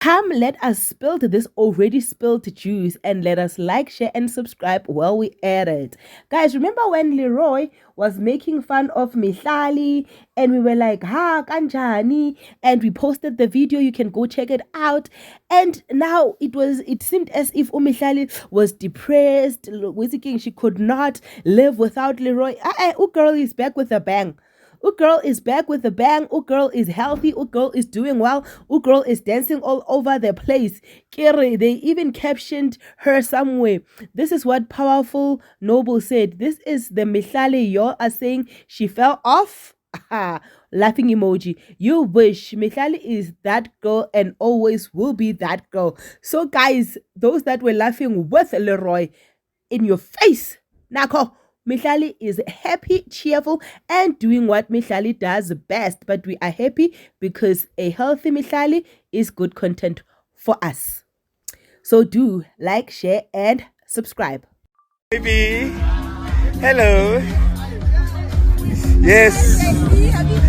Come, let us spill this already spilled juice and let us like, share, and subscribe while we at it. Guys, remember when Leroy was making fun of Mihlali and we were like, ha, kanjani, and we posted the video. You can go check it out. And now it seemed as if Mihlali was depressed. She could not live without Leroy. Girl is back with a bang. Girl is back with a bang. Girl is healthy. Girl is doing well. Girl is dancing all over the place. Kere, they even captioned her somewhere. This is what Powerful Noble said. This is the Mihlali you are saying she fell off. Laughing emoji. You wish. Mihlali is that girl and always will be that girl. So guys, those that were laughing with Leroy, in your face, Nako. Mihlali is happy, cheerful, and doing what Mihlali does best. But we are happy because a healthy Mihlali is good content for us. So do like, share, and subscribe. Baby, hello. Yes.